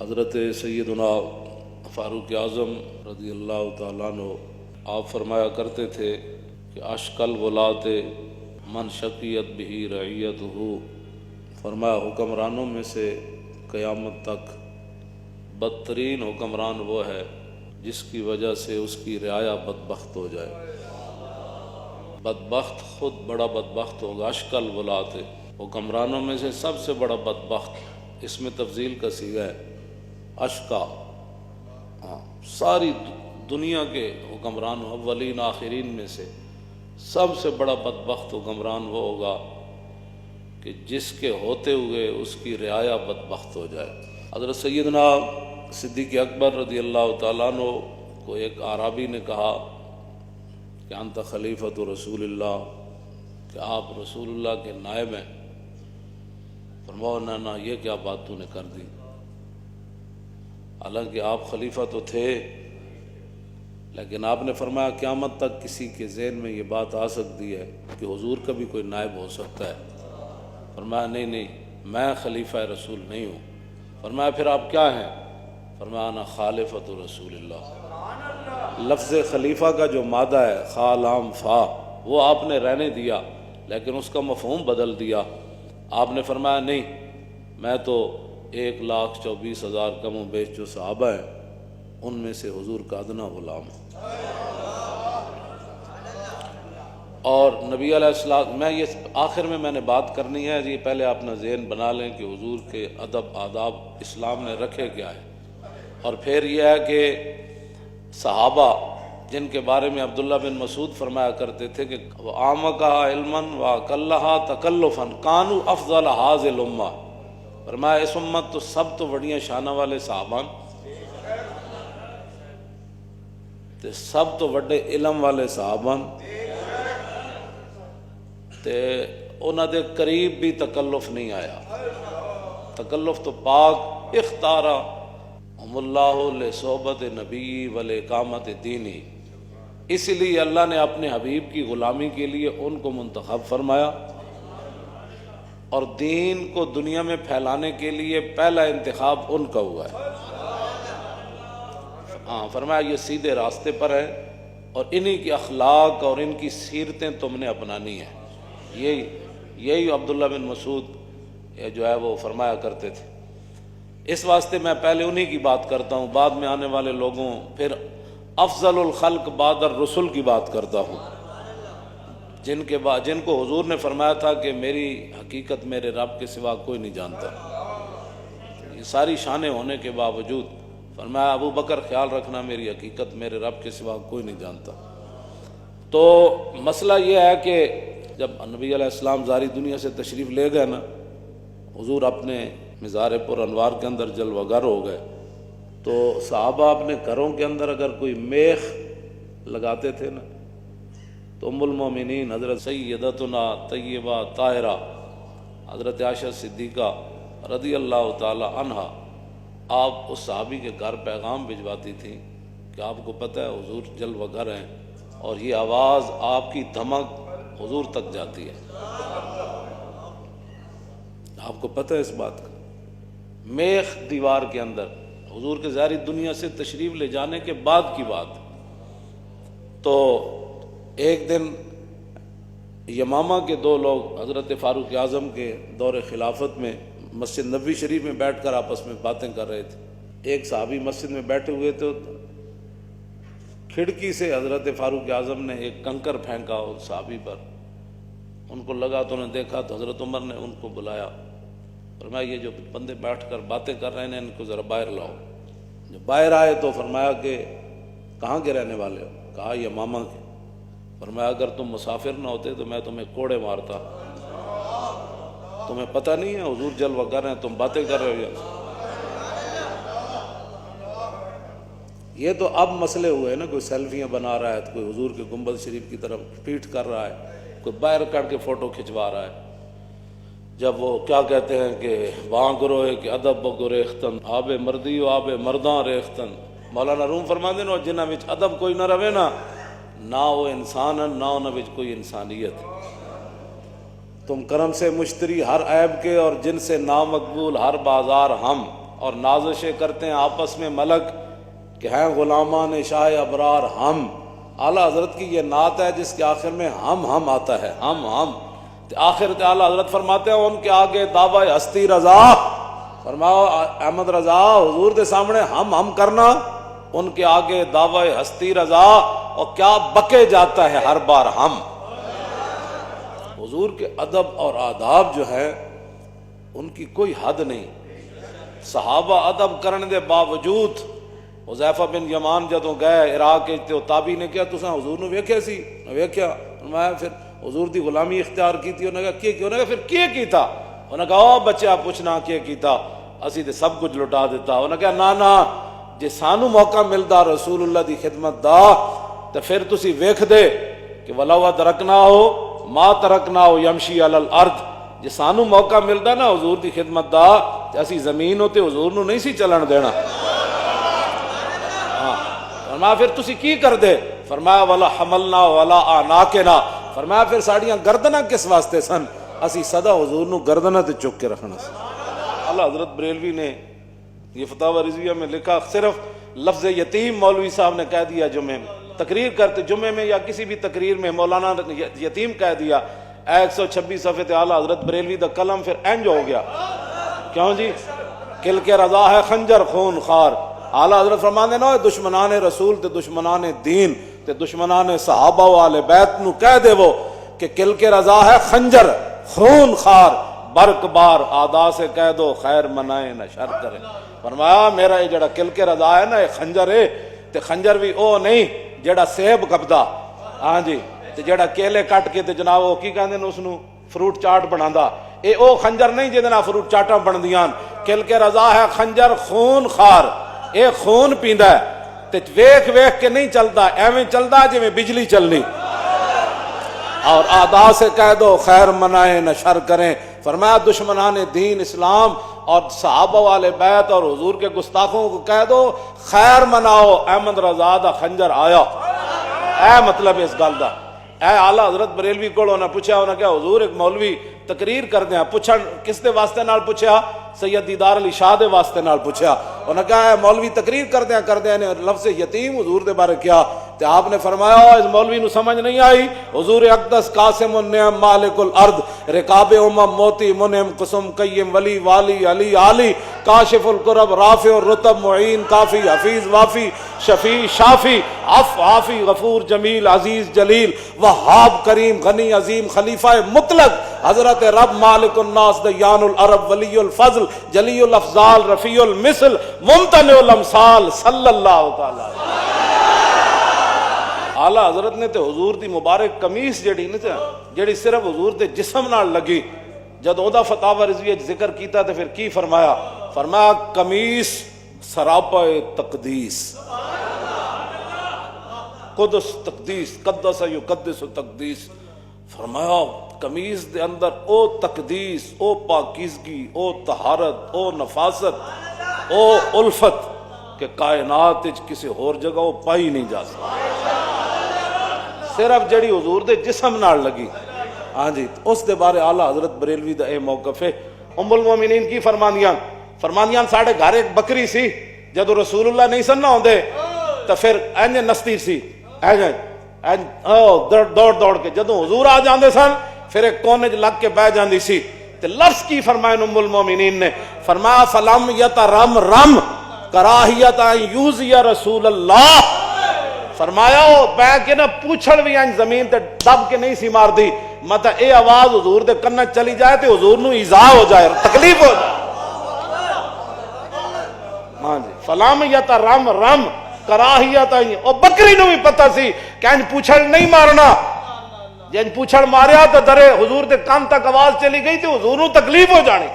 حضرت سیدنا فاروق اعظم رضی اللہ تعالیٰ عنہ آپ فرمایا کرتے تھے کہ اشکل ولات من شقیت بہی رعیت ہو، فرمایا حکمرانوں میں سے قیامت تک بدترین حکمران وہ ہے جس کی وجہ سے اس کی رعایا بدبخت ہو جائے۔ بدبخت خود بڑا بدبخت ہوگا۔ اشکل ولات، حکمرانوں میں سے سب سے بڑا بدبخت، اس میں تفضیل کا صیغہ ہے اشکا۔ ساری دنیا کے حکمران اولین آخرین میں سے سب سے بڑا بدبخت حکمران وہ ہوگا کہ جس کے ہوتے ہوئے اس کی رعایا بدبخت ہو جائے۔ حضرت سیدنا صدیق اکبر رضی اللہ تعالیٰ عنہ کو ایک اعرابی نے کہا کہ انت خلیفۃ رسول اللہ، کہ آپ رسول اللہ کے نائب ہیں۔ فرمایا نہ یہ کیا بات تو نے کر دی، حالانکہ آپ خلیفہ تو تھے، لیکن آپ نے فرمایا قیامت تک کسی کے ذہن میں یہ بات آ سکتی ہے کہ حضور کا بھی کوئی نائب ہو سکتا ہے۔ فرمایا نہیں میں خلیفہ رسول نہیں ہوں۔ فرمایا پھر آپ کیا ہیں؟ فرمایا انا خالفۃ رسول اللہ۔ لفظ خلیفہ کا جو مادہ ہے خا لام فا، وہ آپ نے رہنے دیا لیکن اس کا مفہوم بدل دیا۔ آپ نے فرمایا نہیں، میں تو 1,24,000 کم و بیش جو صحابہ ہیں ان میں سے حضور کا ادنا غلام ہوں۔ اور نبی علیہ السلام، میں یہ آخر میں نے بات کرنی ہے، یہ پہلے اپنا ذہن بنا لیں کہ حضور کے ادب آداب اسلام نے رکھے کیا ہے، اور پھر یہ ہے کہ صحابہ جن کے بارے میں عبداللہ بن مسعود فرمایا کرتے تھے کہ وَعَامَكَهَا عِلْمًا وَأَقَلَّهَا تَكَلُّفًا كَانُوا أَفْضَلَ هَذِهِ الْأُمَّةِ۔ فرمایا اس امت تو سب تو بڑیاں شانہ والے صحابہ، تے سب تو بڑے علم والے صحابہ، تے انہاں دے قریب بھی تکلف نہیں آیا۔ تکلف تو پاک اختارا ہم اللہ لصحبت نبی ولاقامت دینی، اس لیے اللہ نے اپنے حبیب کی غلامی کے لیے ان کو منتخب فرمایا، اور دین کو دنیا میں پھیلانے کے لیے پہلا انتخاب ان کا ہوا ہے۔ فرمایا یہ سیدھے راستے پر ہے اور انہی کی اخلاق اور ان کی سیرتیں تم نے اپنانی ہیں۔ یہی عبداللہ بن مسعود جو ہے وہ فرمایا کرتے تھے۔ اس واسطے میں پہلے انہی کی بات کرتا ہوں، بعد میں آنے والے لوگوں، پھر افضل الخلق بعد الرسل کی بات کرتا ہوں، جن کو حضور نے فرمایا تھا کہ میری حقیقت میرے رب کے سوا کوئی نہیں جانتا۔ یہ ساری شانیں ہونے کے باوجود فرمایا ابو بکر خیال رکھنا میری حقیقت میرے رب کے سوا کوئی نہیں جانتا۔ تو مسئلہ یہ ہے کہ جب نبی علیہ السلام ظاہری دنیا سے تشریف لے گئے نا، حضور اپنے مزار پر انوار کے اندر جلوہ گر ہو گئے، تو صحابہ اپنے گھروں کے اندر اگر کوئی میخ لگاتے تھے نا، تو ام المومنین حضرت سیدتنا طیبہ طاہرہ حضرت عائشہ صدیقہ رضی اللہ تعالی عنہا، آپ اس صحابی کے گھر پیغام بھجواتی تھیں کہ آپ کو پتہ ہے حضور جلوہ گر ہیں، اور یہ آواز آپ کی دھمک حضور تک جاتی ہے۔ آپ کو پتہ ہے اس بات کا؟ میخ دیوار کے اندر، حضور کے ظاہری دنیا سے تشریف لے جانے کے بعد کی بات۔ تو ایک دن یمامہ کے دو لوگ حضرت فاروق اعظم کے دور خلافت میں مسجد نبوی شریف میں بیٹھ کر آپس میں باتیں کر رہے تھے۔ ایک صحابی مسجد میں بیٹھے ہوئے تھے، کھڑکی سے حضرت فاروق اعظم نے ایک کنکر پھینکا اس صحابی پر، ان کو لگا تو انہوں نے دیکھا تو حضرت عمر نے ان کو بلایا، فرمایا یہ جو بندے بیٹھ کر باتیں کر رہے ہیں ان کو ذرا باہر لاؤ۔ جب باہر آئے تو فرمایا کہ کہاں کے رہنے والے ہو؟ کہا یمامہ کے۔ فرمایا اگر تم مسافر نہ ہوتے تو میں تمہیں کوڑے مارتا، تمہیں پتہ نہیں ہے حضور جلوہ گر ہیں، تم باتیں کر رہے ہو۔ یہ تو اب مسئلے ہوئے نا، کوئی سیلفیاں بنا رہا ہے تو کوئی حضور کے گنبد شریف کی طرف پیٹ کر رہا ہے، کوئی باہر کر کے فوٹو کھنچوا رہا ہے۔ جب وہ کیا کہتے ہیں کہ وہاں گروہ کہ ادب گریختن آب مردی و آب مرداں ریختن، مولانا روم فرما دے نا جنہاں وچ ادب کوئی نہ رہے نا، نہ وہ انسان ہے نہ انہاں وچ کوئی انسانیت۔ تم کرم سے مشتری ہر عیب کے اور جن سے نامقبول ہر بازار ہم، اور نازشیں کرتے ہیں آپس میں ملک کہ ہیں غلامان شاہ ابرار ہم. اعلیٰ حضرت کی یہ نعت ہے جس کے آخر میں ہم آتا ہے. ہم آخر اعلیٰ حضرت فرماتے ہیں ان کے آگے دعوی ہستی رضا. فرماؤ احمد رضا حضور کے سامنے ہم کرنا، ان کے آگے دعوی ہستی رضا. اور کیا بکے جاتا ہے ہر بار ہم. حضور کے ادب اور آداب جو ہے ان کی کوئی حد نہیں. صحابہ ادب کرنے دے باوجود حذیفہ بن یمان جدوں گئے عراق تے تابعی نے کیا تساں حضور نو ویکھیا سی؟ ویکھیا. میں پھر حضور دی غلامی اختیار کیتی. انہوں نے کہا کی؟ انہوں نے کہا پھر کی کیتا؟ انہوں نے کہا او بچہ پوچھنا کی کیتا؟ اسی تے سب کچھ لٹا دیتا. انہوں نے کہا نا جے سانو موقع ملدا رسول اللہ دی خدمت دا تے پھر تسی ویکھ دے کہ ولو ترکنا ہو ما ترکنا ہو یمشی علی الارض. جے سانو موقع ملدا نا حضور دی خدمت دا تے اسی زمین تے حضور نو نہیں سی چلن دینا. فرمایا پھر تسی کی کر دے؟ فرمایا ولا حملنا ولا آناکنا. فرمایا پھر ساڑیاں گردناں کس واسطے سن؟ اسی صدا حضور نو گردناں تے چک کے رکھنا سی. اللہ حضرت بریلوی نے یہ فتاوی رضویہ میں لکھا صرف لفظ یتیم مولوی صاحب نے کہہ دیا جمعے میں تقریر کرتے، جمعے میں یا کسی بھی تقریر میں مولانا یتیم کہہ دیا 126 صفحے تے اعلیٰ حضرت بریلوی دا قلم پھر انج ہو گیا. کیوں جی؟ کل کے رضا ہے خنجر خون خار. اعلیٰ حضرت فرماندے نا دشمنان رسول تے دشمنان دین تے دشمنان صحابہ و آل بیت نو کہہ دے وہ کہ کل کے رضا ہے خنجر خون خار، برق بار آدا سے کہہ دو خیر منائے نہ شر کرے. فرمایا میرا یہ جڑا کل کے رضا ہے نا یہ خنجر ہے تے خنجر بھی او نہیں جڑا سیب کپدا. ہاں جی تے جڑا کیلے کٹ کے تے جناب وہ کی کہندے نے اس نو فروٹ چاٹ بناندا. اے او خنجر نہیں جے نال فروٹ چاٹاں بندیاں. کل کے رضا ہے خنجر خون خار. اے خون پیندا ہے تے ویکھ ویکھ کے نہیں چلدا، ایویں چلدا جویں بجلی چلنی. اور آدا سے کہہ دو خیر منائے نہ شر کریں. فرمایا دشمنان دین اسلام اور صحابہ والے بیت اور حضور کے گستاخوں کو کہہ دو خیر مناؤ، احمد رضا دا خنجر آیا. اے مطلب اس گل دا. اے اعلیٰ حضرت بریلوی کو انہوں نے پوچھا، انہوں نے کہا حضور ایک مولوی تقریر کر دیا. پوچھا کس دے واسطے نال پوچھا؟ سید دیدار علی شاہ دے واسطے نال پوچھا. انہوں نے کہا اے مولوی تقریر کر دیا نے لفظ یتیم حضور دے بارے کیا. تے آپ نے فرمایا اس مولوی نو سمجھ نہیں آئی. حضور اقدس قاسم النعم مالک الارض رکاب امم موتی منعم قسم قیم ولی والی علی عالی کاشف القرب رافع الرتب معین کافی حفیظ وافی شفیع شافی عف عافی غفور جمیل عزیز جلیل وہاب کریم غنی عظیم خلیفہ مطلق حضرت رب مالک الناس دیان العرب ولی الفضل جلی الافضال رفیع المثل ممتنع الامثال صلی اللہ تعالی. اعلیٰ حضرت نے تے حضور دی مبارک قمیص جڑی نا جڑی صرف حضور دے جسم نال لگی جد او دا فتاوی رضویہ ذکر کیتا تے پھر کی فرمایا؟ فرمایا قمیص سراپا تقدیس قدس تقدیس قدس یقدس تقدیس. فرمایا قمیص دے اندر او تقدیس او پاکیزگی او طہارت او نفاست او الفت کہ کائنات کسی اور جگہ وہ پائی نہیں جا سکتی، صرف جڑی حضور دے جسم نال لگی. ہاں جی اس دے بارے اعلیٰ حضرت بریلوی دا اے موقف ہے. ام المومنین کی فرماندیاں ساڑھے گھر ایک بکری سی جدو رسول اللہ نہیں سن نہ ہوندے تو پھر اینج نستی سی دوڑ کے جدو حضور آ جاندے سن پھر ایک کونے لگ کے بہ جاندی سی. تے لفظ کی فرمائے ام المومنین نے؟ فرمایا فلم یترم رم کراہیت یوزی رسول اللہ. فرمایا بہ کے نہ پوچھڑ بھی آئیں زمین تے دب کے نہیں سی مار دی مطلب اے آواز حضور دے کنن چلی جائے تے حضور نو ایذا ہو جائے تکلیف ہو جائے. ہاں جی فلام یتا رم رم کراہیت او بکری نو بھی پتہ سی کہ انج پوچھڑ نہیں مارنا. جن پوچھڑ ماریا تو درے حضور دے کان تک آواز چلی گئی تے حضور نو تکلیف ہو جانی.